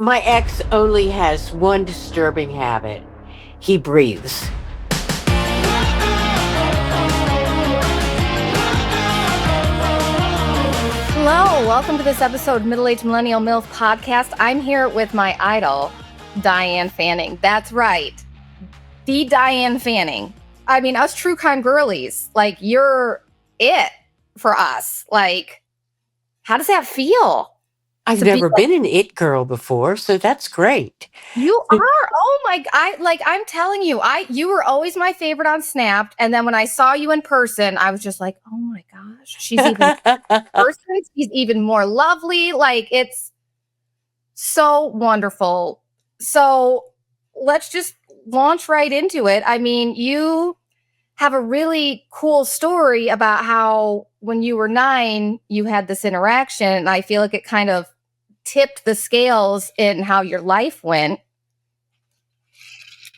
My ex only has one disturbing habit. He breathes. Hello, welcome to this episode of Middle-Aged Millennial MILF Podcast. I'm here with my idol, Diane Fanning. That's right, the Diane Fanning. I mean, us true crime girlies, like, you're it for us. Like, how does that feel I've to be never like, been an it girl before, so that's great. you are? Oh my, I'm telling you, you were always my favorite on Snap. And then when I saw you in person, I was just like, oh my gosh, she's even person, she's even more lovely. Like, it's so wonderful. So let's just launch right into it. I mean, you have a really cool story about how when you were 9, you had this interaction. And I feel like it kind of tipped the scales in how your life went.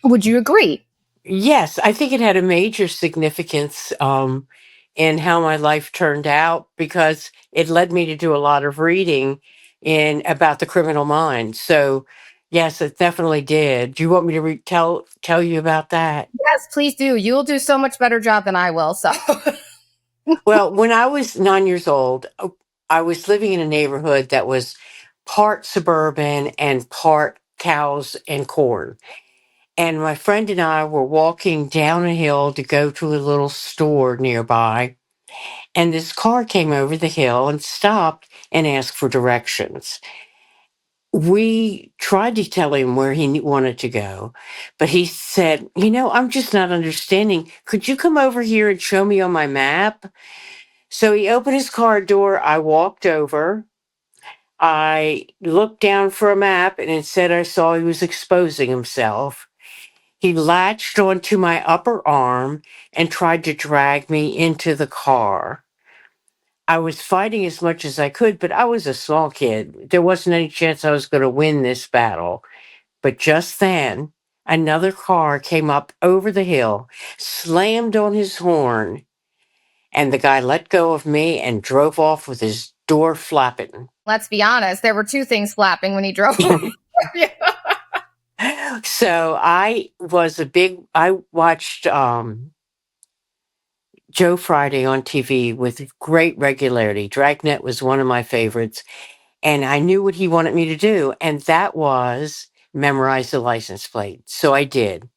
Would you agree? Yes, I think it had a major significance in how my life turned out because it led me to do a lot of reading in about the criminal mind. So, yes, it definitely did. Do you want me to tell you about that? Yes, please do. You'll do so much better job than I will. So, Well, when I was 9 years old, I was living in a neighborhood that was part suburban and part cows and corn. And my friend and I were walking down a hill to go to a little store nearby. And this car came over the hill and stopped and asked for directions. We tried to tell him where he wanted to go, but he said, I'm just not understanding. Could you come over here and show me on my map? So he opened his car door. I walked over. I looked down for a map and instead I saw he was exposing himself. He latched onto my upper arm and tried to drag me into the car. I was fighting as much as I could, but I was a small kid. There wasn't any chance I was going to win this battle. But just then, another car came up over the hill, slammed on his horn, and the guy let go of me and drove off with his door flapping. let's be honest, there were two things flapping when he drove. Yeah. So I watched Joe Friday on TV with great regularity. Dragnet was one of my favorites. And I knew what he wanted me to do. And that was memorize the license plate. So I did.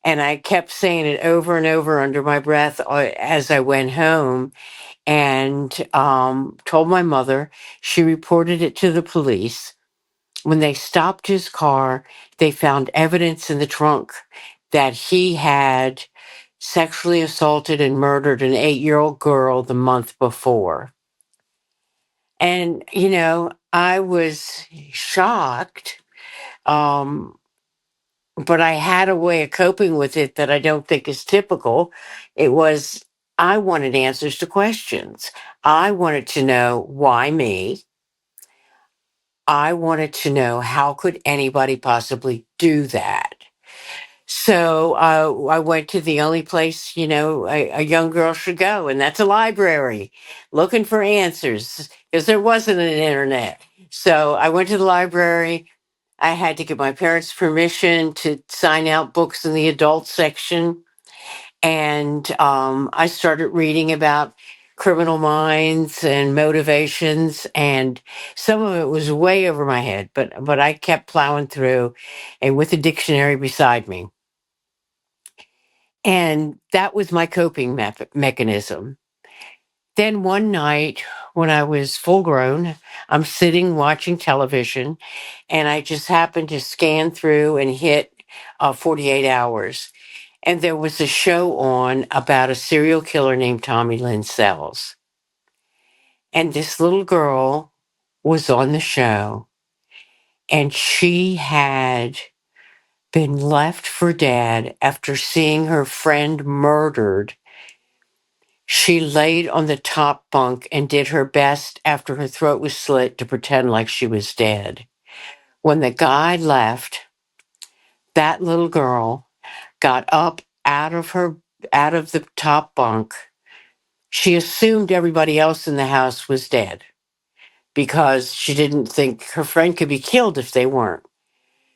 And I kept saying it over and over under my breath as I went home and told my mother. She reported it to the police. When they stopped his car, they found evidence in the trunk that he had sexually assaulted and murdered an 8-year-old girl the month before. And, I was shocked, um, but I had a way of coping with it that I don't think is typical. It was, I wanted answers to questions. I wanted to know why me. I wanted to know how could anybody possibly do that? So I went to the only place, a young girl should go, and that's a library, looking for answers because there wasn't an internet. So I went to the library. I had to get my parents' permission to sign out books in the adult section. And I started reading about criminal minds and motivations. And some of it was way over my head, but I kept plowing through and with a dictionary beside me. And that was my coping mechanism. Then one night, when I was full grown, I'm sitting watching television, and I just happened to scan through and hit 48 hours. And there was a show on about a serial killer named Tommy Lynn Sells. And this little girl was on the show, and she had been left for dead after seeing her friend murdered. She laid on the top bunk and did her best after her throat was slit to pretend like she was dead. When the guy left, that little girl got up out of the top bunk. She assumed everybody else in the house was dead. because she didn't think her friend could be killed if they weren't.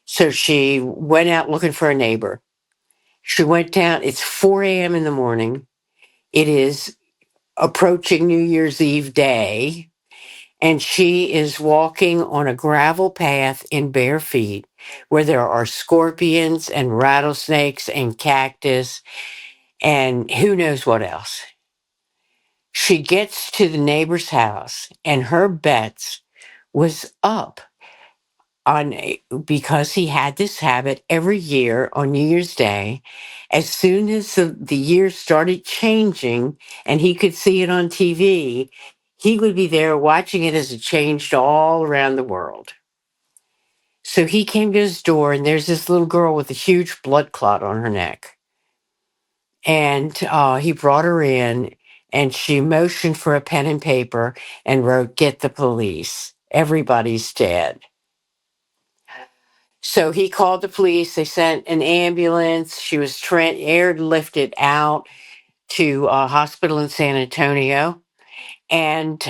So she went out looking for a neighbor. She went down, it's 4 a.m. in the morning. It is approaching New Year's Eve day, and she is walking on a gravel path in bare feet where there are scorpions and rattlesnakes and cactus and who knows what else. She gets to the neighbor's house, and her bets was up because he had this habit every year on New Year's Day. As soon as the year started changing and he could see it on TV, he would be there watching it as it changed all around the world. So he came to his door, and there's this little girl with a huge blood clot on her neck. And he brought her in, and she motioned for a pen and paper and wrote, "Get the police. Everybody's dead." So he called the police. They sent an ambulance. She was airlifted out to a hospital in San Antonio. And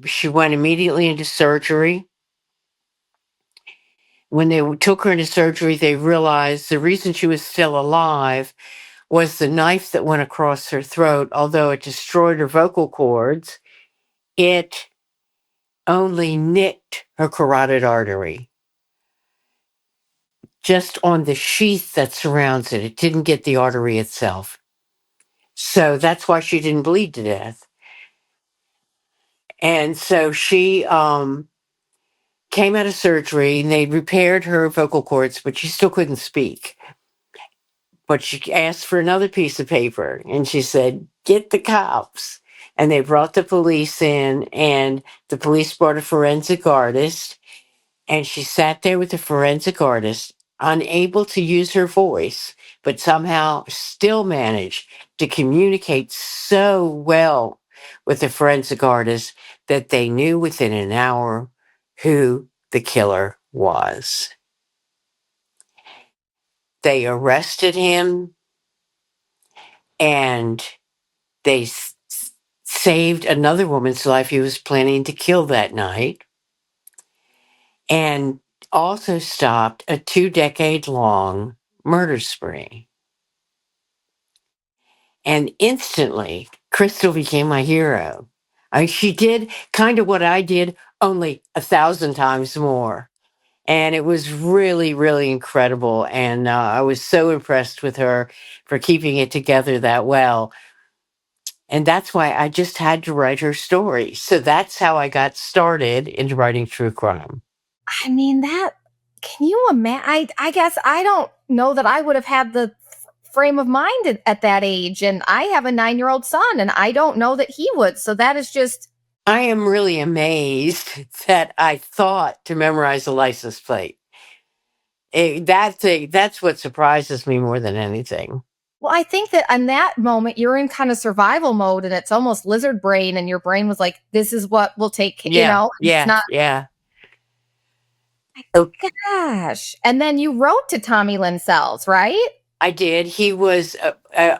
she went immediately into surgery. When they took her into surgery, they realized the reason she was still alive was the knife that went across her throat. Although it destroyed her vocal cords, it only nicked her carotid artery, just on the sheath that surrounds it. It didn't get the artery itself. So that's why she didn't bleed to death. And so she came out of surgery, and they repaired her vocal cords, but she still couldn't speak. But she asked for another piece of paper, and she said, "Get the cops." And they brought the police in, and the police brought a forensic artist, and she sat there with the forensic artist, unable to use her voice, but somehow still managed to communicate so well with the forensic artist that they knew within an hour who the killer was. They arrested him, and they saved another woman's life he was planning to kill that night, and also stopped a 2-decade-long murder spree. And instantly, Crystal became my hero. She did kind of what I did, only 1,000 times more. And it was really, really incredible. And I was so impressed with her for keeping it together that well. And that's why I just had to write her story. So that's how I got started into writing true crime. I mean, that can you imagine? I guess I don't know that I would have had the frame of mind at that age. And I have a 9-year-old son, and I don't know that he would. So that is just, I am really amazed that I thought to memorize a license plate. That's what surprises me more than anything. well, I think that in that moment, you're in kind of survival mode, and it's almost lizard brain. And your brain was like, this is what will take, Yeah, it's yeah, not, yeah. Oh, gosh. And then you wrote to Tommy Lynn Sells, right? I did. He was,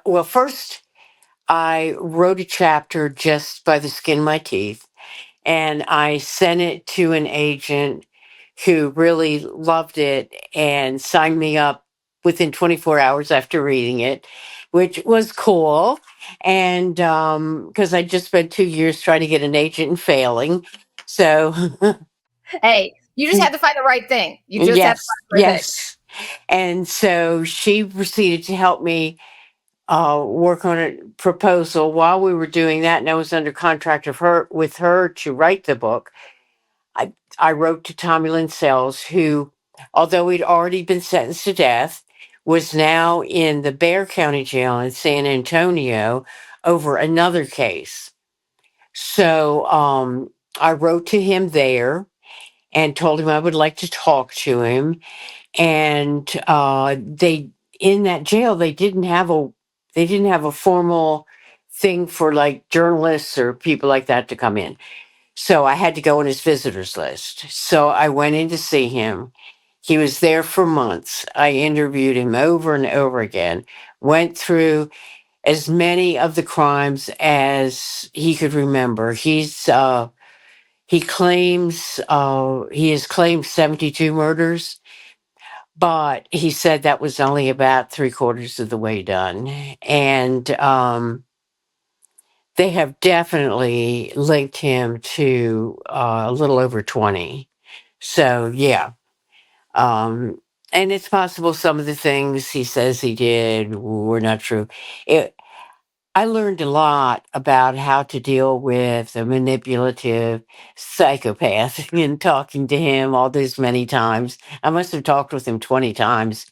well, first I wrote a chapter just by the skin of my teeth, and I sent it to an agent who really loved it and signed me up within 24 hours after reading it, which was cool. And because I just spent 2 years trying to get an agent and failing. So, Hey, you just had to find the right thing. You just had to yes, find the right thing. yes. And so she proceeded to help me work on a proposal while we were doing that. And I was under contract with her to write the book. I wrote to Tommy Lynn Sells, who, although he'd already been sentenced to death, was now in the Bexar County Jail in San Antonio over another case. So I wrote to him there and told him I would like to talk to him. And they in that jail they didn't have a formal thing for like journalists or people like that to come in. So I had to go on his visitors list. So I went in to see him. He was there for months. I interviewed him over and over again, went through as many of the crimes as he could remember. he has claimed 72 murders, but he said that was only about three-quarters of the way done. And they have definitely linked him to a little over 20. So, yeah. Um, and it's possible some of the things he says he did were not true. It, I learned a lot about how to deal with a manipulative psychopath in talking to him all those many times. I must have talked with him 20 times,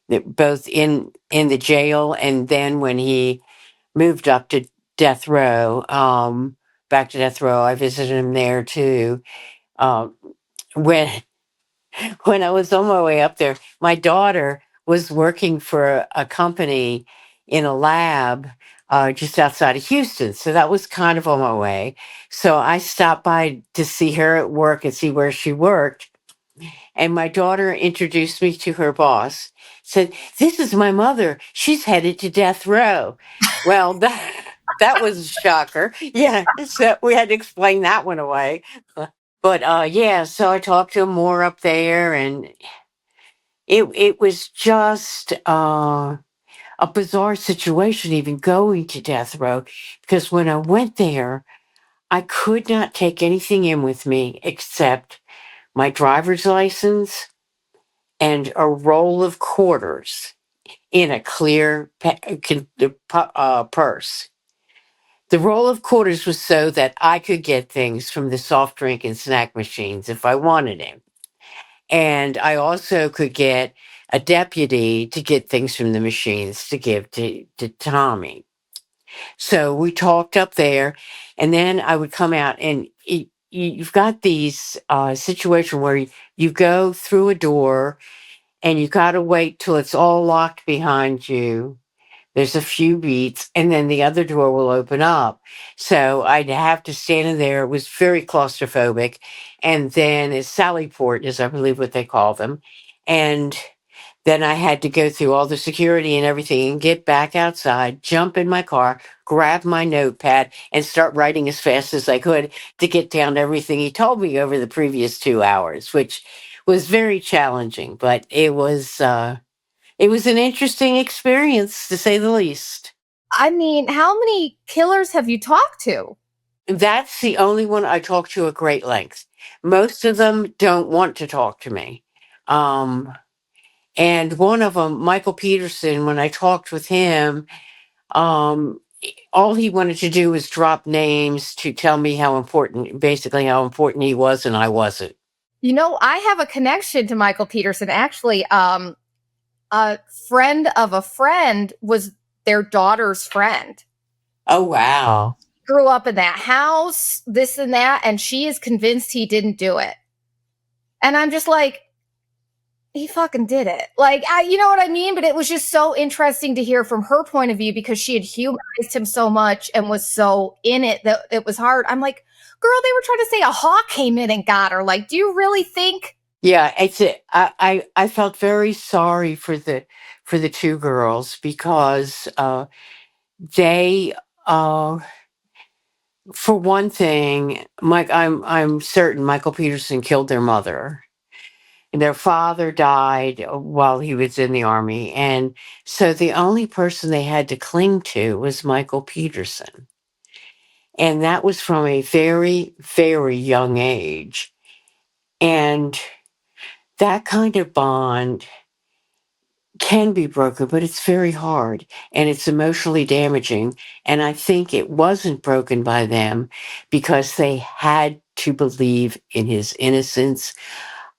both in the jail and then when he moved up to death row, back to death row. I visited him there too. Um, when when I was on my way up there, my daughter was working for a company in a lab just outside of Houston. So that was kind of on my way. So I stopped by to see her at work and see where she worked. And my daughter introduced me to her boss, said, "This is my mother. She's headed to death row." Well, that was a shocker. Yeah. So we had to explain that one away. But yeah, so I talked to him more up there, and it was just a bizarre situation even going to death row, because when I went there, I could not take anything in with me except my driver's license and a roll of quarters in a clear purse. The roll of quarters was so that I could get things from the soft drink and snack machines if I wanted them. And I also could get a deputy to get things from the machines to give to Tommy. So we talked up there, and then I would come out, and you've got these situation where you go through a door, and you got to wait till it's all locked behind you. There's a few beats, and then the other door will open up. So I'd have to stand in there. It was very claustrophobic. And then it's Sallyport, is I believe what they call them. And then I had to go through all the security and everything and get back outside, jump in my car, grab my notepad, and start writing as fast as I could to get down everything he told me over the previous 2 hours, which was very challenging, but it was an interesting experience, to say the least. I mean, how many killers have you talked to? That's the only one I talk to at great length. Most of them don't want to talk to me. Um, and one of them, Michael Peterson, when I talked with him, all he wanted to do was drop names to tell me how important, basically, how important he was, and I wasn't. You know, I have a connection to Michael Peterson. Actually, a friend of a friend was their daughter's friend. Oh, wow. Grew up in that house, this and that, and she is convinced he didn't do it. And I'm just like, he fucking did it. Like, you know what I mean? But it was just so interesting to hear from her point of view because she had humanized him so much and was so in it that it was hard. I'm like, girl, they were trying to say a hawk came in and got her. Like, do you really think? Yeah, I felt very sorry for the two girls because they for one thing, I'm certain Michael Peterson killed their mother. And their father died while he was in the army, and so the only person they had to cling to was Michael Peterson, and that was from a very very young age. And that kind of bond can be broken, but it's very hard and it's emotionally damaging. And I think it wasn't broken by them because they had to believe in his innocence.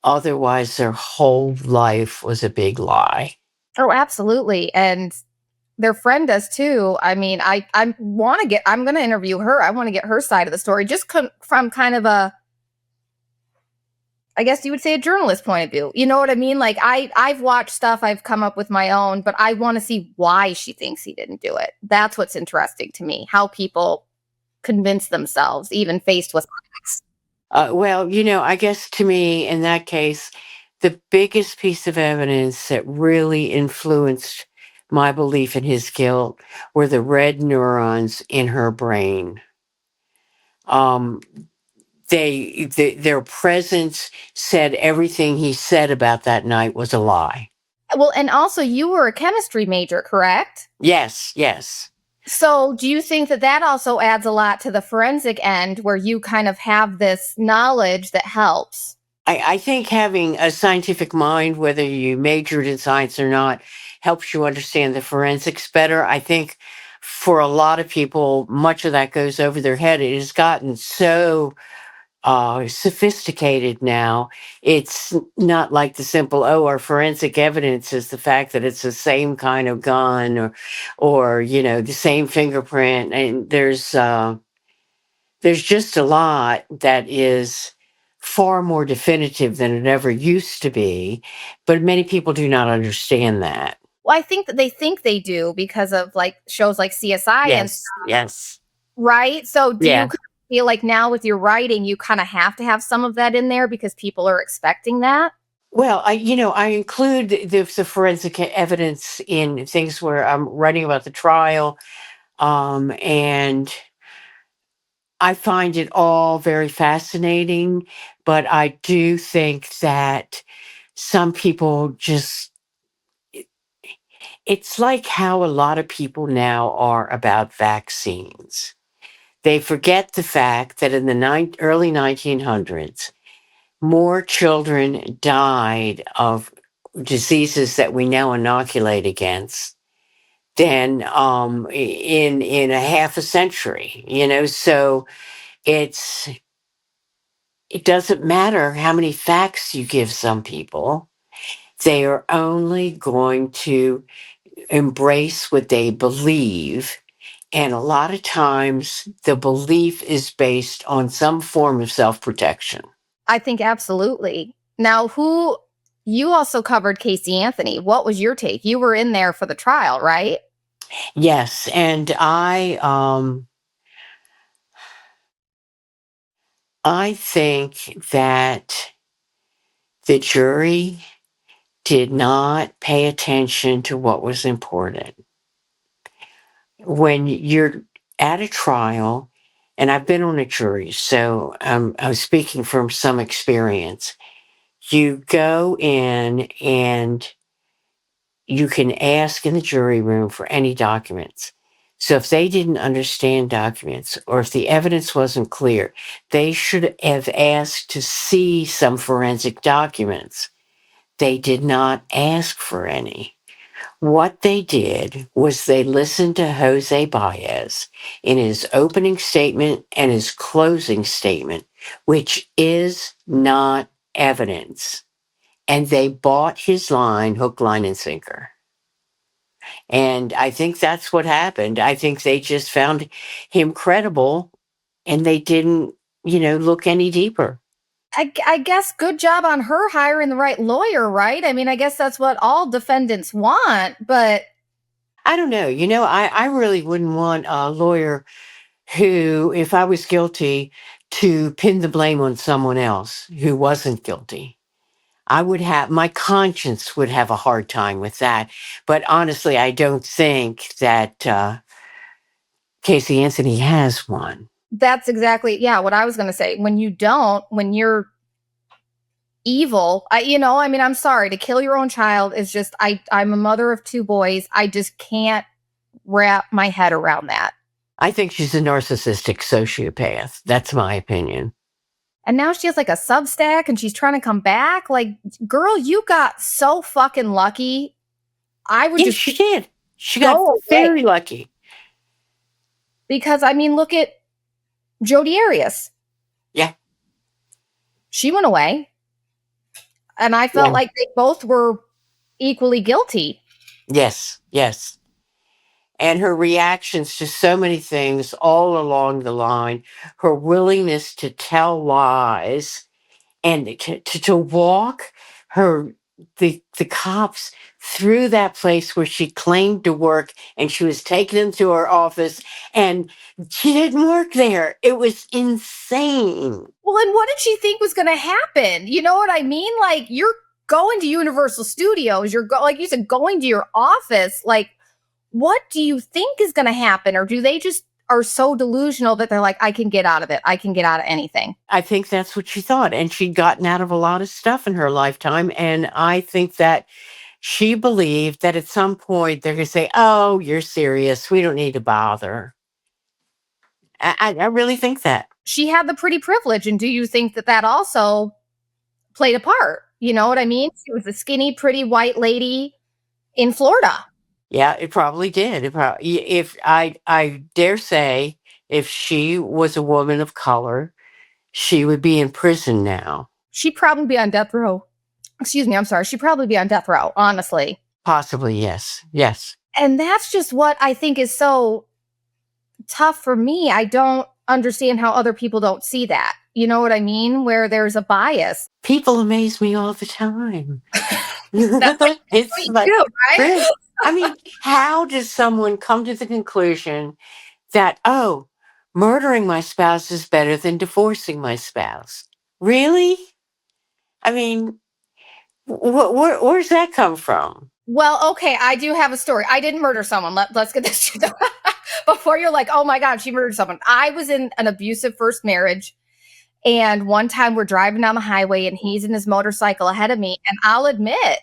Otherwise, their whole life was a big lie. Oh, absolutely. And their friend does too. I mean, I want to get. I'm going to interview her. I want to get her side of the story, just from kind of a, I guess you would say, a journalist point of view. You know what I mean? Like I've watched stuff. I've come up with my own, but I want to see why she thinks he didn't do it. That's what's interesting to me. How people convince themselves, even faced with facts. Well, I guess to me, in that case, the biggest piece of evidence that really influenced my belief in his guilt were the red neurons in her brain. Um, their presence said everything he said about that night was a lie. Well, and also you were a chemistry major, correct? Yes, yes. So, do you think that that also adds a lot to the forensic end where you kind of have this knowledge that helps? I think having a scientific mind, whether you majored in science or not, helps you understand the forensics better. I think for a lot of people, much of that goes over their head. It has gotten so sophisticated now. It's not like the simple, oh, our forensic evidence is the fact that it's the same kind of gun, or the same fingerprint. And there's just a lot that is far more definitive than it ever used to be, but many people do not understand that. Well, I think that they think they do because of like shows like CSI and Yes, stuff, yes, right? So, do you yeah. kind of feel like now with your writing, you kind of have to have some of that in there because people are expecting that? Well, I include the forensic evidence in things where I'm writing about the trial, and I find it all very fascinating. But I do think that some people just, it's like how a lot of people now are about vaccines. They forget the fact that in the early 1900s, more children died of diseases that we now inoculate against than in a half a century. So it's it doesn't matter how many facts you give some people. They are only going to embrace what they believe. And a lot of times, the belief is based on some form of self protection. I think absolutely. Now, who you also covered Casey Anthony. What was your take? You were in there for the trial, right? Yes. And I think that the jury did not pay attention to what was important. When you're at a trial, and I've been on a jury, so I'm speaking from some experience. You go in and you can ask in the jury room for any documents. So if they didn't understand documents or if the evidence wasn't clear, they should have asked to see some forensic documents. They did not ask for any. What they did was they listened to Jose Baez in his opening statement and his closing statement, which is not evidence. And they bought his line, hook, line, and sinker. And I think that's what happened. I think they just found him credible and they didn't, look any deeper. I guess good job on her hiring the right lawyer, right? I mean, I guess that's what all defendants want, but I don't know. I really wouldn't want a lawyer who, if I was guilty, to pin the blame on someone else who wasn't guilty. My conscience would have a hard time with that. But honestly, I don't think that Casey Anthony has one. that's exactly, yeah, what I was going to say. When you're evil, I mean, I'm sorry, to kill your own child is just, I'm a mother of two boys. I just can't wrap my head around that. I think she's a narcissistic sociopath. That's my opinion. And now she has like a Substack and she's trying to come back. Like, girl, you got so fucking lucky. I would Yes, just she did. She got go away. very lucky. Because, I mean, look at Jodi Arias. Yeah, She went away. And I felt yeah. like they both were equally guilty. Yes, yes. And her reactions to so many things all along the line, her willingness to tell lies and to walk the cops through that place where she claimed to work, and she was taking them to her office and she didn't work there. It was insane. Well, and what did she think was going to happen? You know what I mean? Like, you're going to Universal Studios, like you said, going to your office. Like, what do you think is going to happen? Or do they just are so delusional that they're like, I can get out of it. I can get out of anything. I think that's what she thought, and she'd gotten out of a lot of stuff in her lifetime, and I think that she believed that at some point they're gonna say, "Oh, you're serious. We don't need to bother." I really think that. She had the pretty privilege. And do you think that that also played a part? You know what I mean? She was a skinny, pretty white lady in Florida. Yeah, it probably did. If I dare say, if she was a woman of color, she would be in prison now. She'd probably be on death row. Excuse me, I'm sorry. She'd probably be on death row, honestly. Possibly, yes. Yes. And that's just what I think is so tough for me. I don't understand how other people don't see that. You know what I mean? Where there's a bias. People amaze me all the time. That's what It's you like, do, right? really? I mean, how does someone come to the conclusion that, oh, murdering my spouse is better than divorcing my spouse? Really? I mean, where's that come from? Well, okay, I do have a story. I didn't murder someone. Let's get this straight. Before you're like, oh my God, she murdered someone. I was in an abusive first marriage. And one time we're driving down the highway and he's in his motorcycle ahead of me. And I'll admit,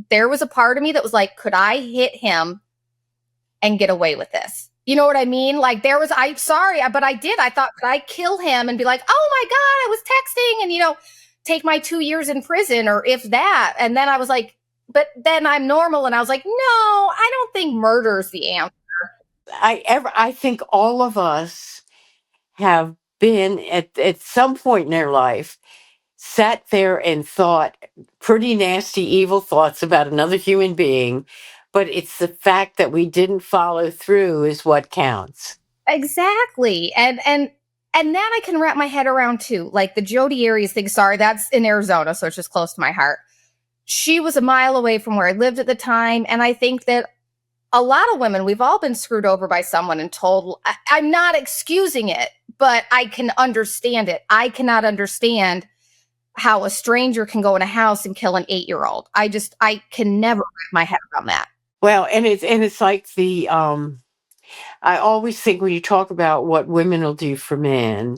there was a part of me that was like, could I hit him and get away with this? You know what I mean? Like I'm sorry, but I did. I thought, could I kill him and be like, oh my God, I was texting and, take my 2 years in prison or if that. And then I was like, but then I'm normal. And I was like, no, I don't think murder's the answer. I think all of us have been at some point in their life sat there and thought pretty nasty, evil thoughts about another human being, but it's the fact that we didn't follow through is what counts. Exactly. And that I can wrap my head around too. Like the Jodi Arias thing, sorry, that's in Arizona, so it's just close to my heart. She was a mile away from where I lived at the time. And I think that a lot of women, we've all been screwed over by someone and told, I'm not excusing it, but I can understand it. I cannot understand how a stranger can go in a house and kill an 8-year-old. I can never wrap my head around that. Well, and it's like I always think when you talk about what women will do for men,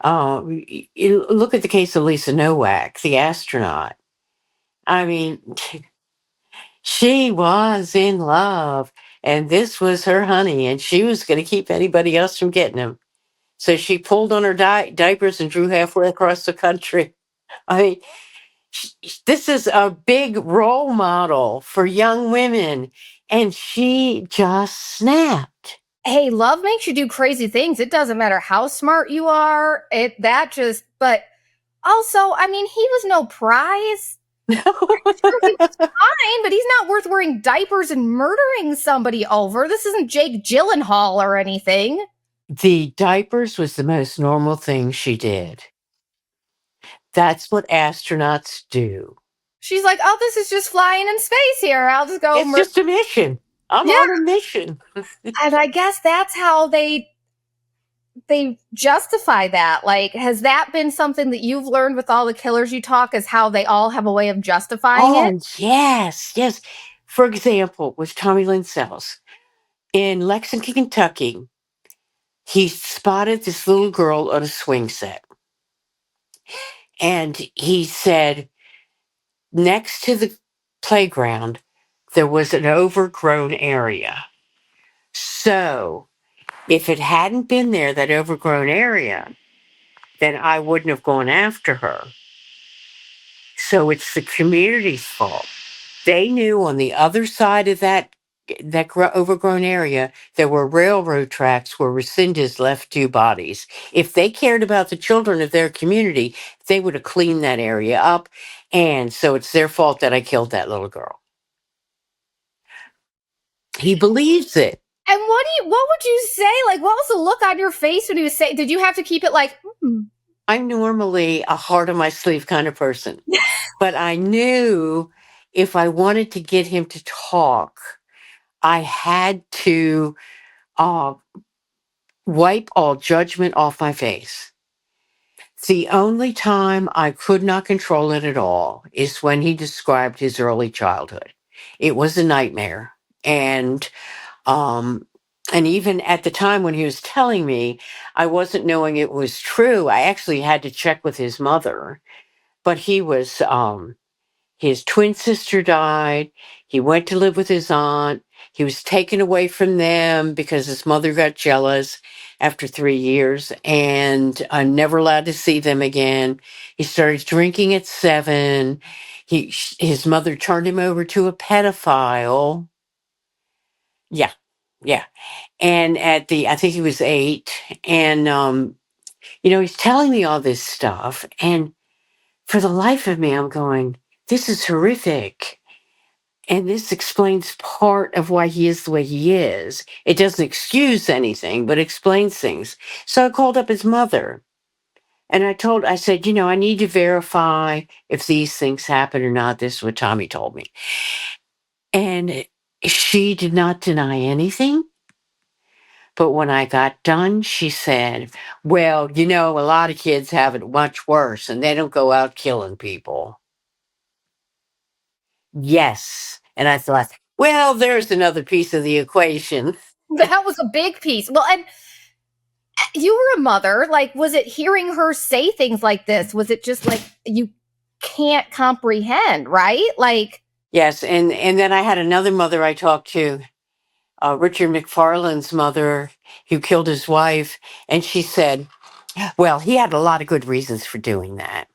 you look at the case of Lisa Nowak, the astronaut. I mean, she was in love, and this was her honey, and she was going to keep anybody else from getting him. So she pulled on her diapers and drew halfway across the country. I mean, this is a big role model for young women, and she just snapped. Hey, love makes you do crazy things. It doesn't matter how smart you are. But also, I mean, he was no prize. Sure, he was fine, but he's not worth wearing diapers and murdering somebody over. This isn't Jake Gyllenhaal or anything. The diapers was the most normal thing she did. That's what astronauts do. She's like, oh, this is just flying in space here. I'll just go. It's just a mission. I'm Yeah. on a mission. And I guess that's how they justify that. Like, has that been something that you've learned with all the killers you talk, is how they all have a way of justifying it? Oh, yes, yes. For example, with Tommy Lynn Sells in Lexington, Kentucky, he spotted this little girl on a swing set. And he said, next to the playground, there was an overgrown area. So if it hadn't been there, that overgrown area, then I wouldn't have gone after her. So it's the community's fault. They knew on the other side of that overgrown area, there were railroad tracks where Resendez left 2 bodies. If they cared about the children of their community, they would have cleaned that area up. And so it's their fault that I killed that little girl. He believes it. And what would you say? Like, what was the look on your face when he was saying, did you have to keep it like, I'm normally a heart on my sleeve kind of person, but I knew if I wanted to get him to talk, I had to wipe all judgment off my face. The only time I could not control it at all is when he described his early childhood. It was a nightmare. And And even at the time when he was telling me, I wasn't knowing it was true. I actually had to check with his mother. But his twin sister died. He went to live with his aunt. He was taken away from them because his mother got jealous after 3 years and never allowed to see them again. He started drinking at 7. His mother turned him over to a pedophile. Yeah, yeah. And I think he was 8. And, he's telling me all this stuff. And for the life of me, I'm going, this is horrific. And this explains part of why he is the way he is. It doesn't excuse anything, but explains things. So I called up his mother and I said, I need to verify if these things happen or not. This is what Tommy told me. And she did not deny anything. But when I got done, she said, well, a lot of kids have it much worse and they don't go out killing people. Yes. And I thought, well, there's another piece of the equation. That was a big piece. Well, and you were a mother. Like, was it hearing her say things like this? Was it just like you can't comprehend, right? Like, Yes. And then I had another mother I talked to, Richard McFarland's mother, who killed his wife. And she said, well, he had a lot of good reasons for doing that.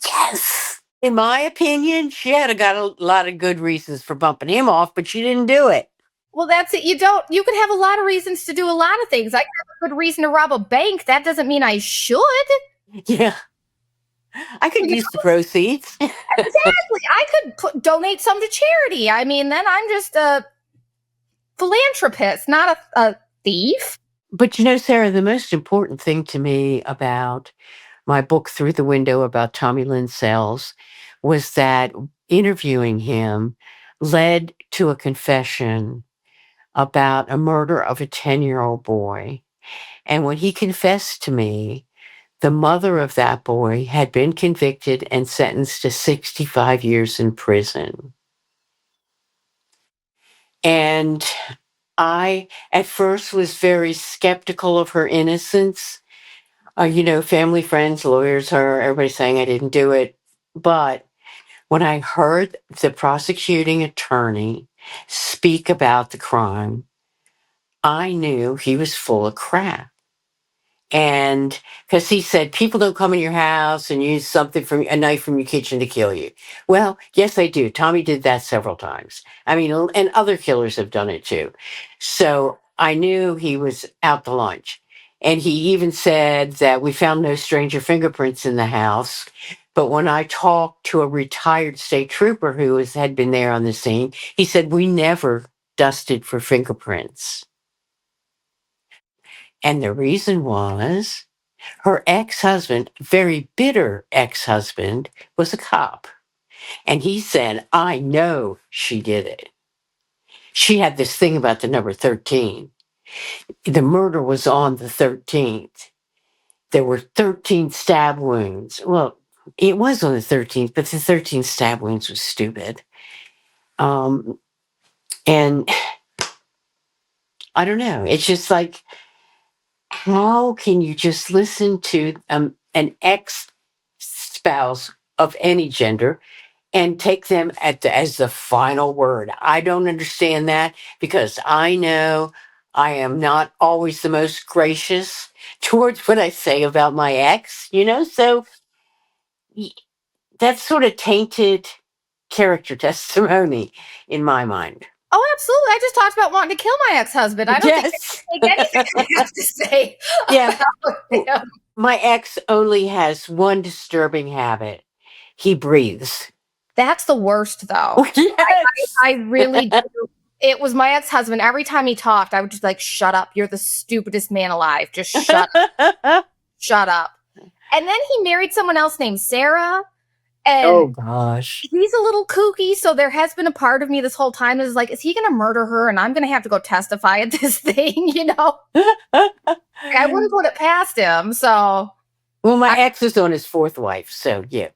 Yes. In my opinion, got a lot of good reasons for bumping him off, but she didn't do it. well, that's it. You can have a lot of reasons to do a lot of things. I have a good reason to rob a bank. That doesn't mean I should. Yeah. I could You use the proceeds. Exactly. I could donate some to charity. I mean, then I'm just a philanthropist, not a thief. But Sarah, the most important thing to me about my book Through the Window about Tommy Lynn Sells was that interviewing him led to a confession about a murder of a 10-year-old boy. And when he confessed to me, the mother of that boy had been convicted and sentenced to 65 years in prison. And I, at first, was very skeptical of her innocence. Family, friends, lawyers, everybody saying I didn't do it. But when I heard the prosecuting attorney speak about the crime, I knew he was full of crap. And because he said, people don't come in your house and use a knife from your kitchen to kill you. Well, yes, they do. Tommy did that several times. I mean, and other killers have done it too. So I knew he was out to lunch. And he even said that we found no stranger fingerprints in the house. But when I talked to a retired state trooper who had been there on the scene, he said, we never dusted for fingerprints. And the reason was her ex-husband, very bitter ex-husband, was a cop. And he said, I know she did it. She had this thing about the number 13. The murder was on the 13th. There were 13 stab wounds. Well, it was on the 13th, but the 13 stab wounds was stupid. And I don't know. It's just like, how can you just listen to an ex-spouse of any gender and take them as the final word? I don't understand that because I know I am not always the most gracious towards what I say about my ex, so y- that's sort of tainted character testimony in my mind. Oh, absolutely. I just talked about wanting to kill my ex-husband. I don't think Yes. I can take anything I have to say Yeah. about him. My ex only has one disturbing habit. He breathes. That's the worst, though. Yes. I really do. It was my ex-husband. Every time he talked, I would just like, shut up. You're the stupidest man alive. Just shut up. Shut up. And then he married someone else named Sarah. And Oh gosh. he's a little kooky. So there has been a part of me this whole time that is like, is he going to murder her? And I'm going to have to go testify at this thing, I wouldn't put it past him. So. Well, my ex is on his 4th wife, so yeah.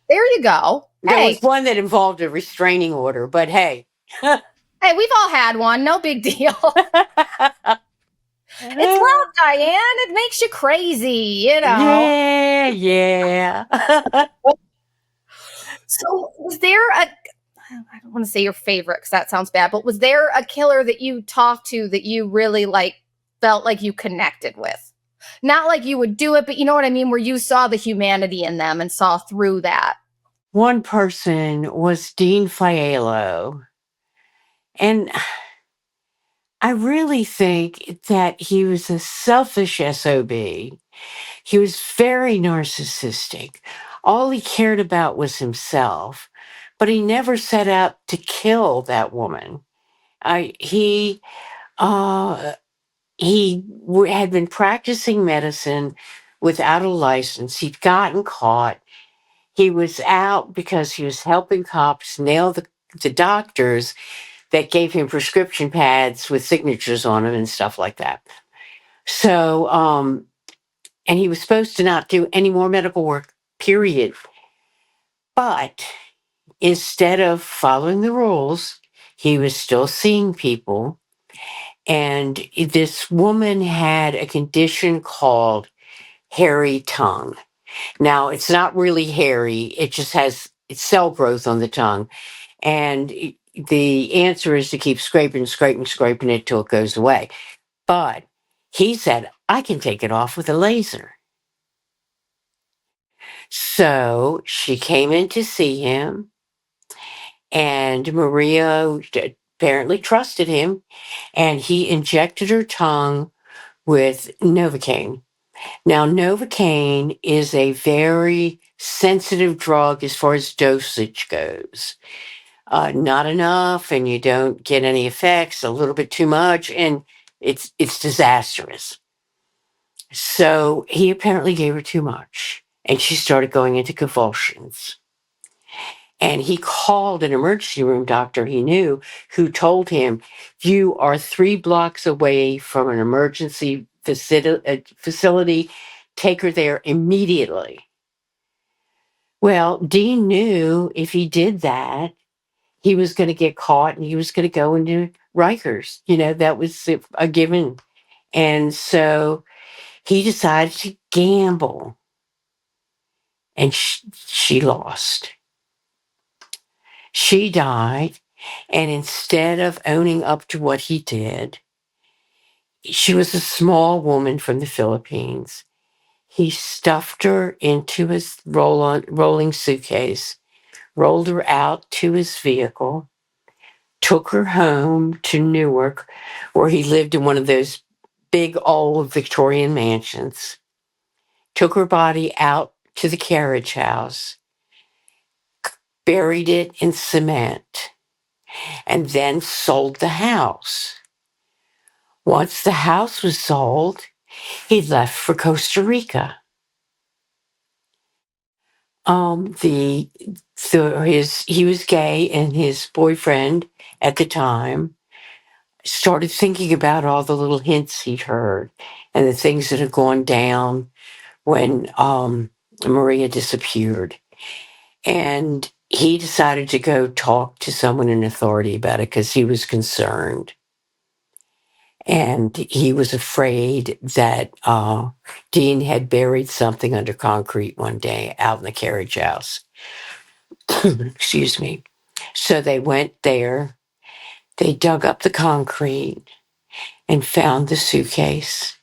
There you go. There was one that involved a restraining order, but hey. Hey, we've all had one. No big deal. It's love, Diane. It makes you crazy, you know. Yeah, yeah. So, was there a I don't want to say your favorite because that sounds bad, but was there a killer that you talked to that you really like felt like you connected with? Not like you would do it, but you know what I mean, where you saw the humanity in them and saw through that. One person was Dean Fialo. And I really think that he was a selfish SOB. He was very narcissistic. All he cared about was himself, but he never set out to kill that woman. I uh, had been practicing medicine without a license. He'd gotten caught. He was out because he was helping cops nail the doctors that gave him prescription pads with signatures on them and stuff like that. So, and he was supposed to not do any more medical work, period. But instead of following the rules, he was still seeing people. And this woman had a condition called hairy tongue. Now, it's not really hairy, it just has it's cell growth on the tongue. And the answer is to keep scraping, scraping, scraping it till it goes away. But he said, I can take it off with a laser. So she came in to see him, and Maria apparently trusted him, and he injected her tongue with Novocaine. Now, Novocaine is a very sensitive drug as far as dosage goes. Not enough, and you don't get any effects. A little bit too much, and it's disastrous. So he apparently gave her too much, and she started going into convulsions. And he called an emergency room doctor he knew who told him, you are 3 blocks away from an emergency facility. Take her there immediately. Well, Dean knew if he did that, he was going to get caught and he was going to go into Rikers. That was a given. And so he decided to gamble, and she lost. She died. And instead of owning up to what he did, she was a small woman from the Philippines. He stuffed her into his rolling suitcase, rolled her out to his vehicle, took her home to Newark, where he lived in one of those big old Victorian mansions, took her body out to the carriage house, buried it in cement, and then sold the house. Once the house was sold, he left for Costa Rica. He was gay, and his boyfriend at the time started thinking about all the little hints he'd heard and the things that had gone down when Maria disappeared. And he decided to go talk to someone in authority about it because he was concerned. And he was afraid that Dean had buried something under concrete one day out in the carriage house. Excuse me. So they went there, they dug up the concrete and found the suitcase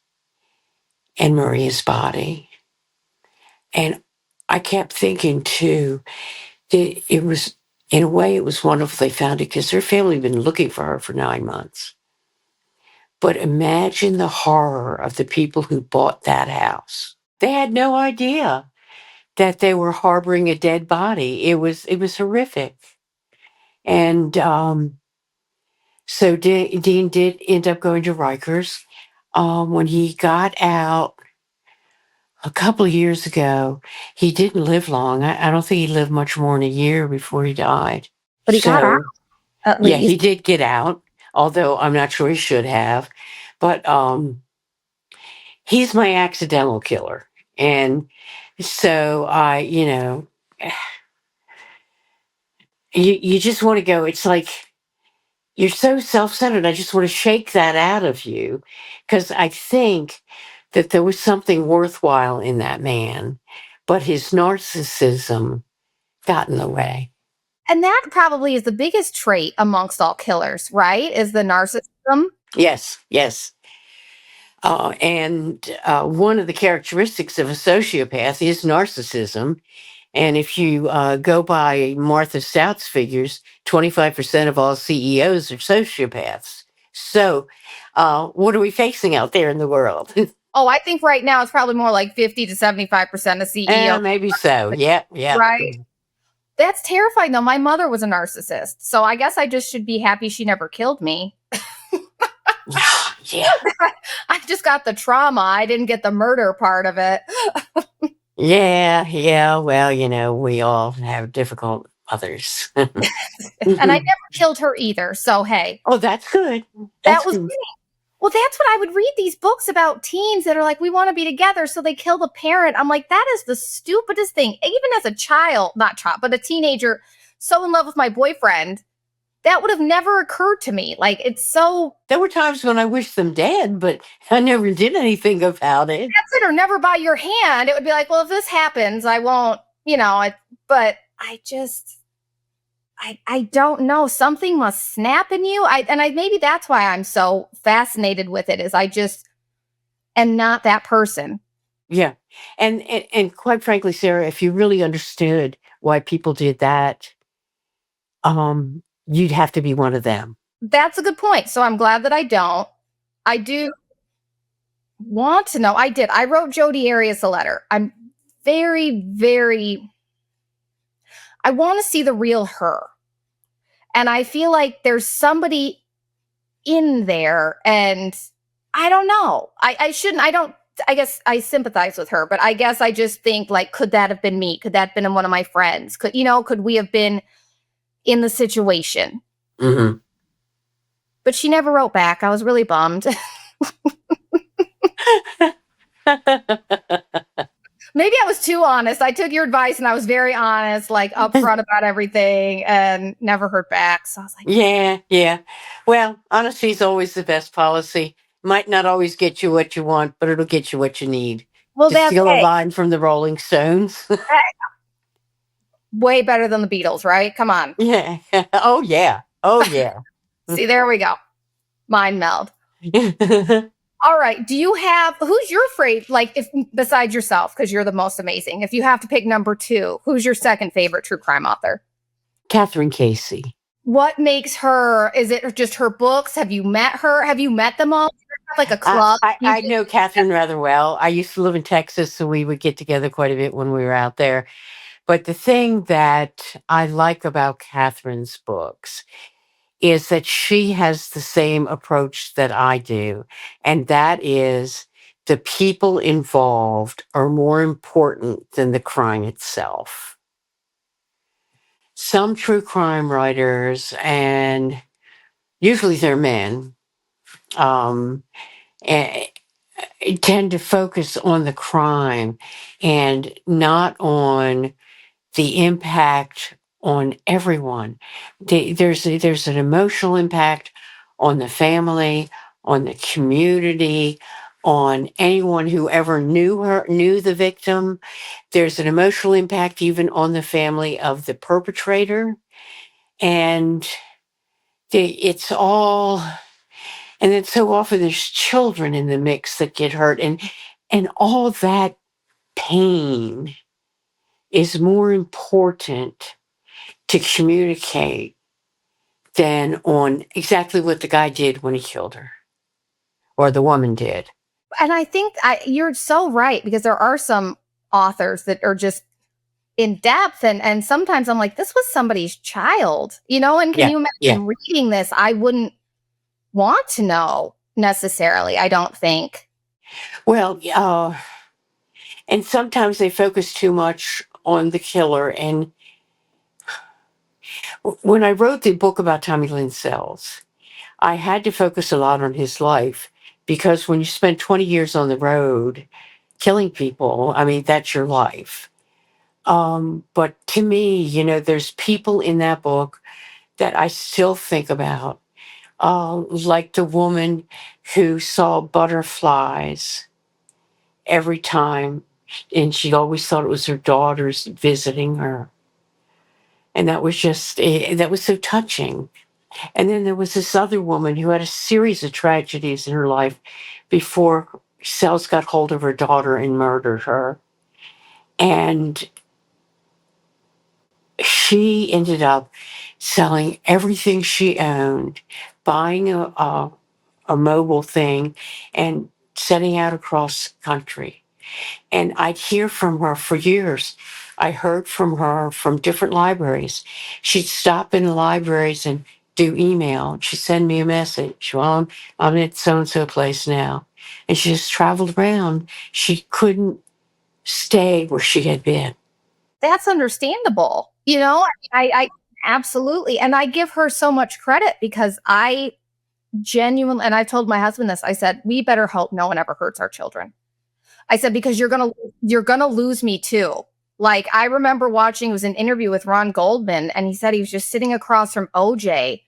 and Maria's body. And I kept thinking too, that it was, in a way, it was wonderful they found it because their family had been looking for her for 9 months. But imagine the horror of the people who bought that house. They had no idea that they were harboring a dead body. It was horrific. And so Dean did end up going to Rikers. When he got out a couple of years ago, he didn't live long. I don't think he lived much more than a year before he died. But he got out So, at yeah, he least. did get out, although I'm not sure he should have. But he's my accidental killer. And so you just want to go. It's like you're so self-centered. I just want to shake that out of you because I think that there was something worthwhile in that man, but his narcissism got in the way. And that probably is the biggest trait amongst all killers, right? Is the narcissism. Yes, yes. And one of the characteristics of a sociopath is narcissism. And if you go by Martha Stout's figures, 25% of all CEOs are sociopaths. So, what are we facing out there in the world? Oh, I think right now it's probably more like 50 to 75% of CEOs, Maybe so. Yeah, yeah. right? That's terrifying, though. My mother was a narcissist. So I guess I just should be happy she never killed me. Yeah. I just got the trauma. I didn't get the murder part of it. Yeah, yeah. Well, we all have difficult mothers. And I never killed her either. So, hey, Oh, that's good. that That's was good. great. Well, that's what I would read these books about teens that are like, we want to be together. So they kill the parent. I'm like, that is the stupidest thing. Even as a child, not child, but a teenager, so in love with my boyfriend, that would have never occurred to me. Like, it's so. There were times when I wished them dead, but I never did anything about it. That's it, or never by your hand. It would be like, well, if this happens, I won't, but I just. I don't know. Something must snap in you. Maybe that's why I'm so fascinated with it, is I just am not that person. Yeah. And quite frankly, Sarah, if you really understood why people did that, you'd have to be one of them. That's a good point. So I'm glad that I don't. I do want to know. I did. I wrote Jodi Arias a letter. I'm very, very. I want to see the real her. And I feel like there's somebody in there, and I don't know. I shouldn't. I guess I sympathize with her, but I guess I just think, like, could that have been me? Could that have been one of my friends? Could we have been in the situation? Mm-hmm. But she never wrote back. I was really bummed. Maybe I was too honest. I took your advice and I was very honest, like upfront about everything, and never heard back. So I was like, Yeah, yeah. Well, honesty is always the best policy. Might not always get you what you want, but it'll get you what you need. well, To that's steal a line from the Rolling Stones. way better than the Beatles, right? Come on. Yeah. Oh, yeah. Oh, yeah. See, there we go. Mind meld. All right. Who's your favorite, like, if besides yourself, because you're the most amazing, if you have to pick number 2, who's your second favorite true crime author? Catherine Casey. What makes her, is it just her books? Have you met her? Have you met them all? Like a club? I know Catherine rather well. I used to live in Texas, so we would get together quite a bit when we were out there. But the thing that I like about Catherine's books is that she has the same approach that I do. And that is the people involved are more important than the crime itself. Some true crime writers, and usually they're men, um, eh, tend to focus on the crime and not on the impact on everyone. There's an emotional impact on the family, on the community, on anyone who ever knew the victim. There's an emotional impact even on the family of the perpetrator. And it's all, and then so often there's children in the mix that get hurt, and all that pain is more important to communicate than on exactly what the guy did when he killed her or the woman did. And I think you're so right, because there are some authors that are just in depth, and sometimes I'm like, this was somebody's child, and can you imagine reading this? I wouldn't want to know necessarily, I don't think. Well, and sometimes they focus too much on the killer. And when I wrote the book about Tommy Lynn Sells, I had to focus a lot on his life, because when you spend 20 years on the road killing people, I mean, that's your life. But to me, there's people in that book that I still think about like the woman who saw butterflies every time, and she always thought it was her daughters visiting her. And that was just, that was so touching. And then there was this other woman who had a series of tragedies in her life before cells got hold of her daughter and murdered her. And she ended up selling everything she owned, buying a mobile thing, and setting out across country. And I'd hear from her for years. I heard from her from different libraries. She'd stop in the libraries and do email. She'd send me a message. Well, I'm at so and so place now. And she just traveled around. She couldn't stay where she had been. That's understandable. You know, I absolutely. And I give her so much credit because I genuinely, and I told my husband this, I said, we better hope no one ever hurts our children. I said, because you're gonna lose me too. Like I remember watching, it was an interview with Ron Goldman, and he said he was just sitting across from OJ.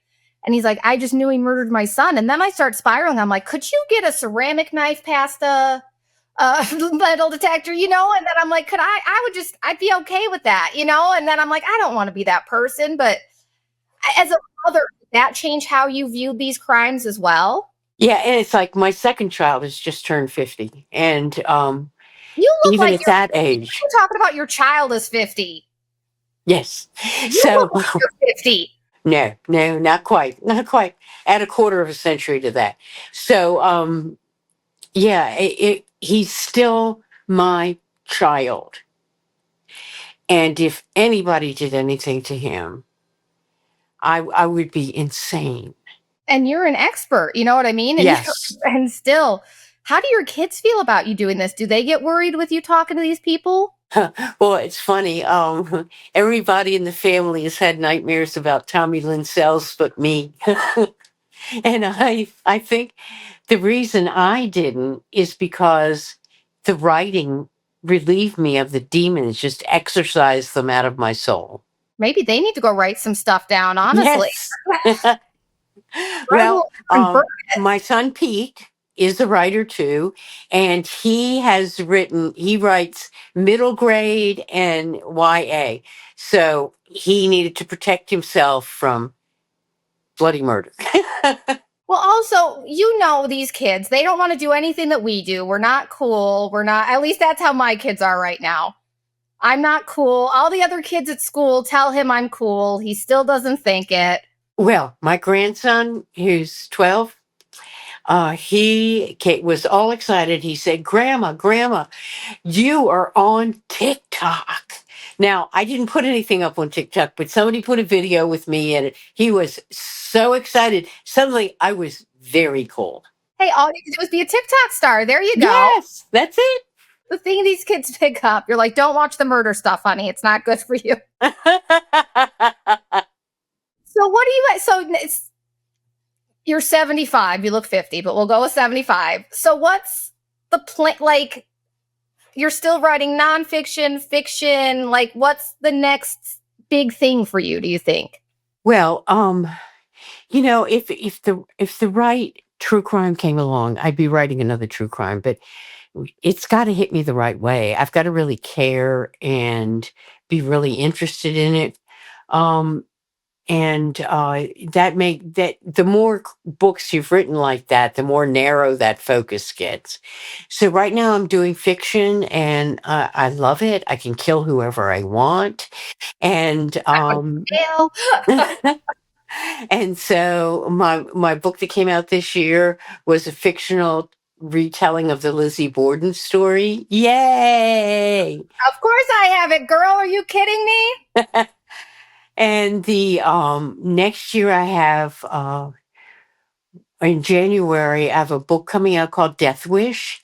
And he's like, I just knew he murdered my son. And then I start spiraling. I'm like, could you get a ceramic knife past a metal detector, you know? And then I'm like, I'd be okay with that, you know? And then I'm like, I don't want to be that person. But as a mother, did that change how you viewed these crimes as well? Yeah, and it's like my second child has just turned 50. And You look even like at that age, you're talking about your child is 50. yes. You So look like you're 50. no, no, not quite, not quite. Add a quarter of a century to that. So yeah, he's still my child. And if anybody did anything to him, I would be insane. And you're an expert, you know what I mean? And Yes. and still, how do your kids feel about you doing this? Do they get worried with you talking to these people? Well, it's funny. Everybody in the family has had nightmares about Tommy Lynn Sells, but me. And I think the reason I didn't is because the writing relieved me of the demons, just exorcised them out of my soul. Maybe they need to go write some stuff down, honestly. Yes. I Well, will convert it. my son Pete is a writer too, and he writes middle grade and YA. So he needed to protect himself from bloody murder. Well, also, you know, these kids, they don't want to do anything that we do. We're not cool. We're not, at least that's how my kids are right now. I'm not cool. All the other kids at school tell him I'm cool. He still doesn't think it. Well, my grandson, who's 12, was all excited. He said, Grandma, you are on TikTok. Now, I didn't put anything up on TikTok, but somebody put a video with me in it. He was so excited. Suddenly, I was very cold. Hey, all you did was be a TikTok star. There you go. Yes, that's it. The thing these kids pick up, you're like, don't watch the murder stuff, honey. It's not good for you. So what do you, you're 75, you look 50, but we'll go with 75. So what's the plan? Like, you're still writing nonfiction, fiction. Like, what's the next big thing for you, do you think? Well, if the right true crime came along, I'd be writing another true crime, but it's got to hit me the right way. I've got to really care and be really interested in it. Um, and that the more books you've written like that, the more narrow that focus gets. So right now I'm doing fiction, and I love it. I can kill whoever I want, and Dale. and so my book that came out this year was a fictional retelling of the Lizzie Borden story. Yay! Of course I have it, girl. Are you kidding me? And the next year I have in January I have a book coming out called Death Wish,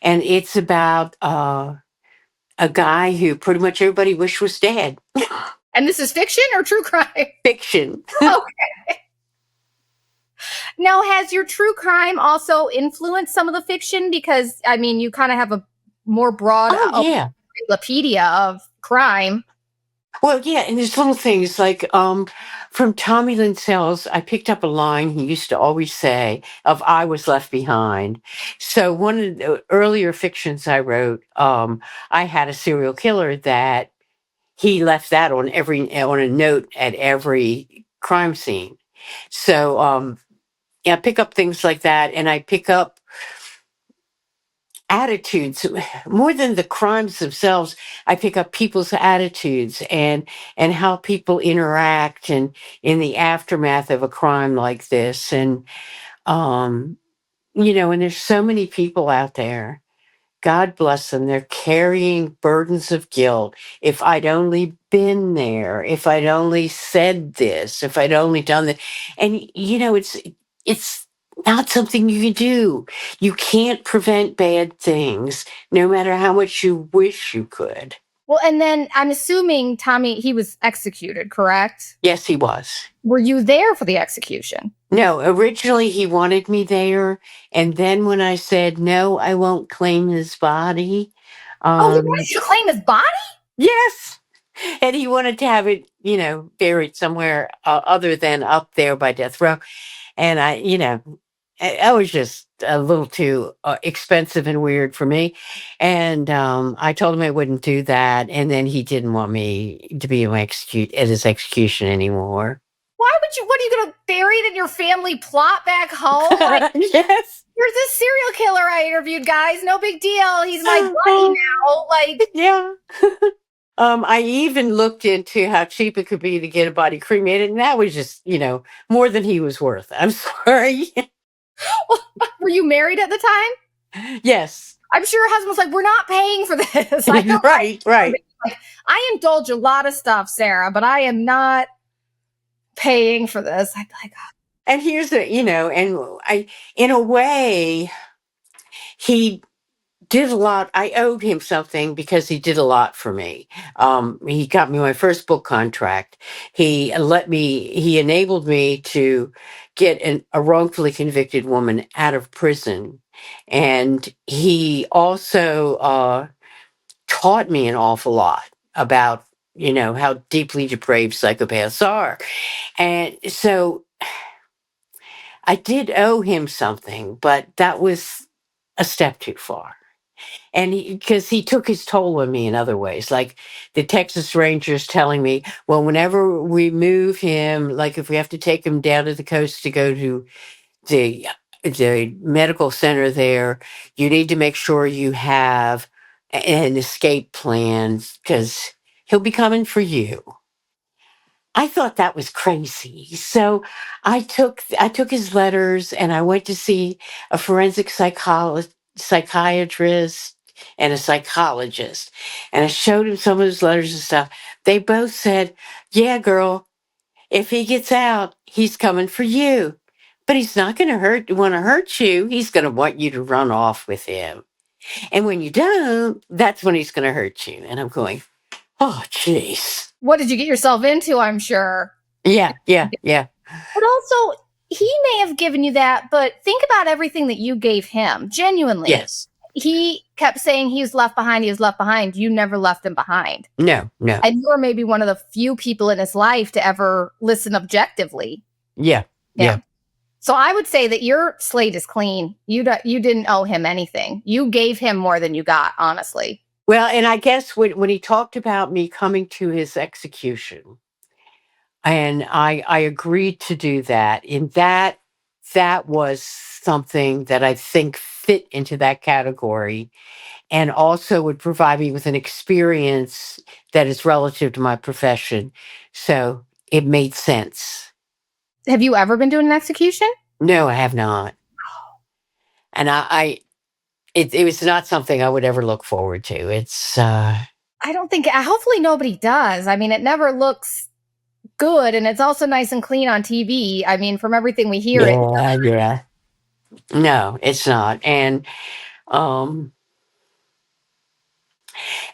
and it's about a guy who pretty much everybody wished was dead. And this is fiction or true crime? Fiction. Okay. Now, has your true crime also influenced some of the fiction? Because, I mean, you kind of have a more broad Oh yeah. encyclopedia of crime. Well, yeah, and there's little things like from Tommy Lindsell's, I picked up a line he used to always say of "I was left behind." So one of the earlier fictions I wrote, I had a serial killer that he left that on a note at every crime scene. So yeah, I pick up things like that, and I pick up attitudes more than the crimes themselves. I pick up people's attitudes and how people interact and in the aftermath of a crime like this. And and there's so many people out there, God bless them, they're carrying burdens of guilt. If I'd only been there, if I'd only said this, if I'd only done that. And it's not something you can do. You can't prevent bad things, no matter how much you wish you could. Well, and then I'm assuming Tommy, he was executed, correct? Yes, he was. Were you there for the execution? No, originally he wanted me there, and then when I said no, I won't claim his body. Oh, he Um, wanted you to claim his body? yes, and he wanted to have it, buried somewhere other than up there by death row. And I was just a little too expensive and weird for me. And I told him I wouldn't do that. And then he didn't want me to be at his execution anymore. Why would you? What are you going to bury it in your family plot back home? Like, Yes. here's this serial killer I interviewed, guys. No big deal. He's my buddy now. Like, Yeah. I even looked into how cheap it could be to get a body cremated, and that was just, more than he was worth. I'm sorry. were you married at the time? Yes. I'm sure your husband was like, "We're not paying for this." I know. Right. Like, I indulge a lot of stuff, Sarah, but I am not paying for this. I'd be like, "Oh." And here's in a way, he did a lot. I owed him something because he did a lot for me. He got me my first book contract. He enabled me to get a wrongfully convicted woman out of prison. And he also taught me an awful lot about, how deeply depraved psychopaths are. And so I did owe him something, but that was a step too far. And because he took his toll on me in other ways, like the Texas Rangers telling me, well, whenever we move him, like if we have to take him down to the coast to go to the the medical center there, you need to make sure you have an escape plan because he'll be coming for you. I thought that was crazy. So I took his letters and I went to see a forensic psychiatrist and a psychologist. And I showed him some of his letters and stuff. They both said, "Yeah, girl, if he gets out, he's coming for you. But he's not going to want to hurt you. He's going to want you to run off with him. And when you don't, that's when he's going to hurt you." And I'm going, "Oh, jeez." What did you get yourself into? I'm sure. Yeah. But also, he may have given you that, but think about everything that you gave him. Genuinely. Yes. He kept saying he was left behind. He was left behind. You never left him behind. No. And you were maybe one of the few people in his life to ever listen objectively. Yeah. So I would say that your slate is clean. You didn't owe him anything. You gave him more than you got, honestly. Well, and I guess when he talked about me coming to his execution, and I agreed to do that, and that was something that I think fit into that category and also would provide me with an experience that is relative to my profession. So it made sense. Have you ever been doing an execution? No, I have not. And it was not something I would ever look forward to. It's I don't think, hopefully nobody does. I mean, it never looks good, and it's also nice and clean on TV. I mean, from everything we hear, yeah. No, it's not. And I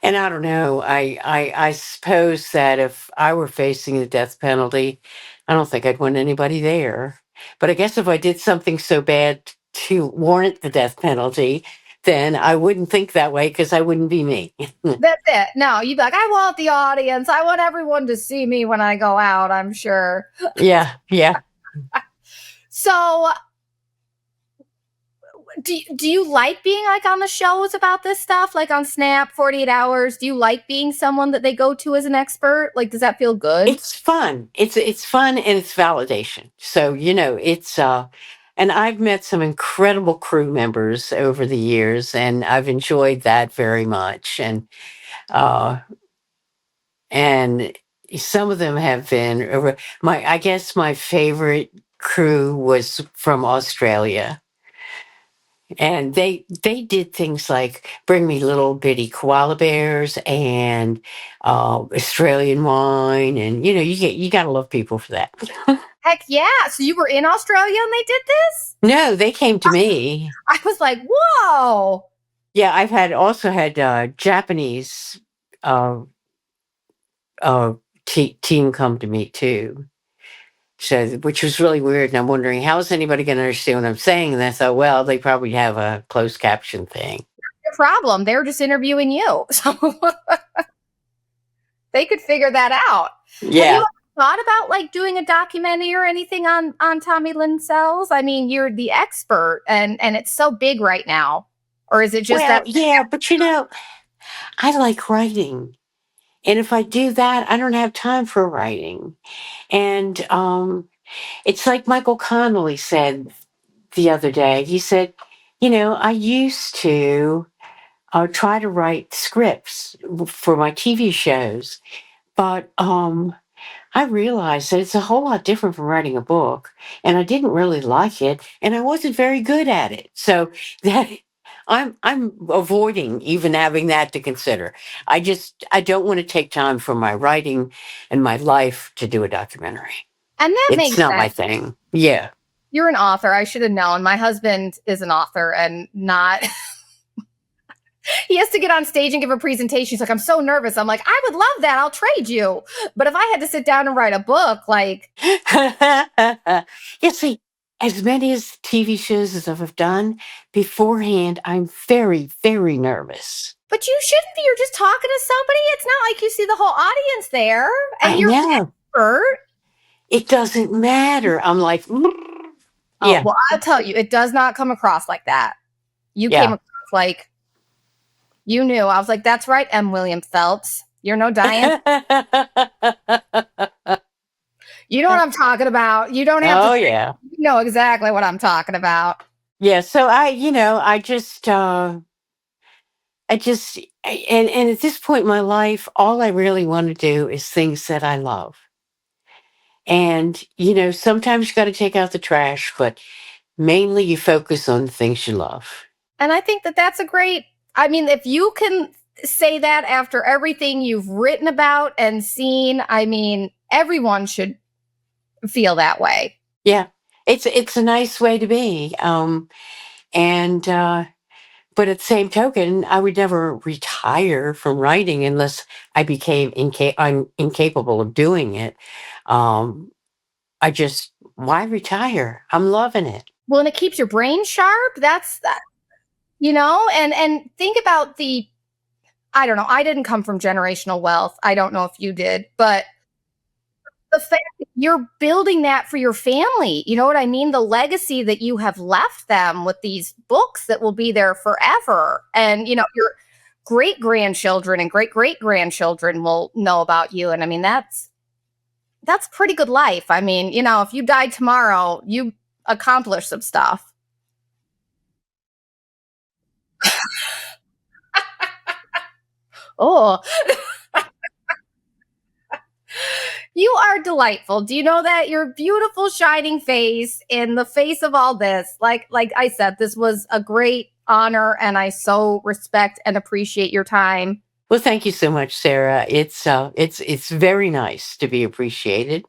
don't know. I suppose that if I were facing the death penalty, I don't think I'd want anybody there. But I guess if I did something so bad to warrant the death penalty, then I wouldn't think that way because I wouldn't be me. That's it. No, you'd be like, I want the audience. I want everyone to see me when I go out, I'm sure. Yeah, yeah. So do you like being like on the shows about this stuff, like on Snap, 48 Hours? Do you like being someone that they go to as an expert? Like, does that feel good? It's fun. It's fun and it's validation. So, it's and I've met some incredible crew members over the years and I've enjoyed that very much. Uh and some of them have been my I guess my favorite crew was from Australia. And they did things like bring me little bitty koala bears and Australian wine, and you gotta love people for that. Heck yeah. So you were in Australia and they did this? No, they came to me. I was like, whoa. Yeah, I've also had Japanese uh, team come to me too. So, which was really weird, and I'm wondering how is anybody going to understand what I'm saying? And I thought, well, they probably have a closed caption thing. No problem. They're just interviewing you. So they could figure that out. Have you Yeah. thought about like doing a documentary or anything on Tommy Lynn Sells? I mean, you're the expert and it's so big right now. Or is it just Well, that yeah, but I like writing. And if I do that, I don't have time for writing. And it's like Michael Connolly said the other day. He said, I used to try to write scripts for my TV shows, but I realized that it's a whole lot different from writing a book, and I didn't really like it, and I wasn't very good at it. So that I'm avoiding even having that to consider. I don't want to take time from my writing and my life to do a documentary. and that It's makes not my sense. thing. Yeah. You're an author. I should have known. My husband is an author and not he has to get on stage and give a presentation. He's like, I'm so nervous. I'm like, I would love that. I'll trade you. But if I had to sit down and write a book, like, Yeah, see, as many as TV shows as I've done beforehand, I'm very, very nervous. but you shouldn't be. You're just talking to somebody. It's not like you see the whole audience there and I you're an know. expert. It doesn't matter. I'm like, Oh, yeah, well, I'll tell you, it does not come across like that. You came yeah. across like you knew. I was like, that's right, M. William Phelps. You're no Diane. You know what I'm talking about. You don't have to Oh, say, yeah. you know exactly what I'm talking about. Yeah. So and at this point in my life, all I really want to do is things that I love. And, sometimes you got to take out the trash, but mainly you focus on the things you love. And I think that that's a great, I mean, if you can say that after everything you've written about and seen, I mean, everyone should feel that way. Yeah. It's a nice way to be. And but at the same token, I would never retire from writing unless I became I'm incapable of doing it. Um, why retire? I'm loving it. Well, and it keeps your brain sharp. That's that, and think about the, I don't know. I didn't come from generational wealth. I don't know if you did, but the fact that you're building that for your family, you know what I mean? The legacy that you have left them with these books that will be there forever. And, your great grandchildren and great great grandchildren will know about you. And I mean, that's pretty good life. I mean, if you died tomorrow, you accomplished some stuff. Oh, you are delightful. Do you know that your beautiful shining face in the face of all this? Like I said, this was a great honor and I so respect and appreciate your time. Well, thank you so much, Sarah. It's very nice to be appreciated.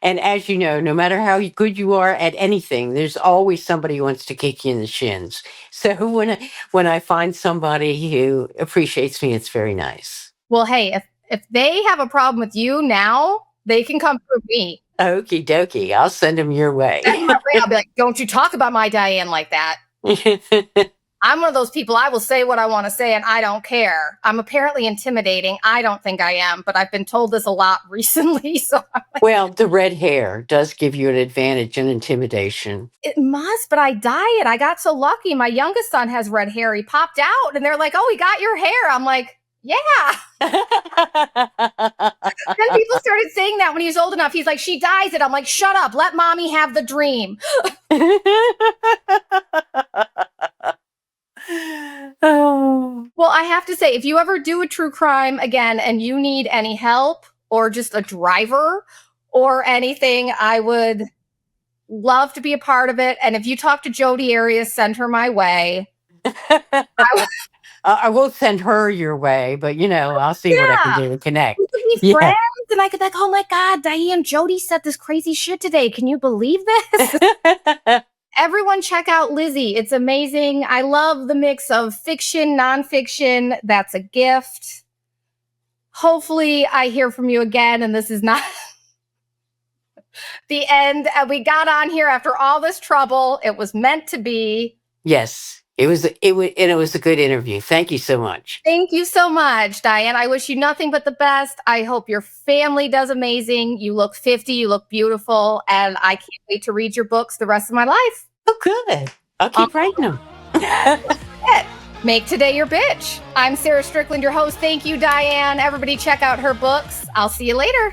And as you know, no matter how good you are at anything, there's always somebody who wants to kick you in the shins. So when I find somebody who appreciates me, it's very nice. Well, hey, if they have a problem with you now, they can come through me. Okie dokie. I'll send them your way. I'll be like, don't you talk about my Diane like that. I'm one of those people, I will say what I want to say and I don't care. I'm apparently intimidating. I don't think I am, but I've been told this a lot recently. So I'm like, Well, the red hair does give you an advantage in intimidation. it must, but I dye it. I got so lucky. My youngest son has red hair. He popped out and they're like, oh, he got your hair. I'm like, yeah. Then people started saying that when he was old enough. He's like, she dyes it. I'm like, shut up. Let mommy have the dream. Oh. Well, I have to say, if you ever do a true crime again and you need any help or just a driver or anything, I would love to be a part of it. And if you talk to Jodi Arias, send her my way. I won't send her your way, but I'll see what I can do to connect. We could be friends, and I could be like, oh my God, Diane, Jodi said this crazy shit today. Can you believe this? Everyone check out Lizzie. It's amazing. I love the mix of fiction, nonfiction. That's a gift. Hopefully I hear from you again, and this is not the end. We got on here after all this trouble. It was meant to be. Yes. It was a good interview. Thank you so much. Thank you so much, Diane. I wish you nothing but the best. I hope your family does amazing. You look 50, you look beautiful, and I can't wait to read your books the rest of my life. Oh, good. I'll keep writing them. Make today your bitch. I'm Sarah Strickland, your host. Thank you, Diane. Everybody check out her books. I'll see you later.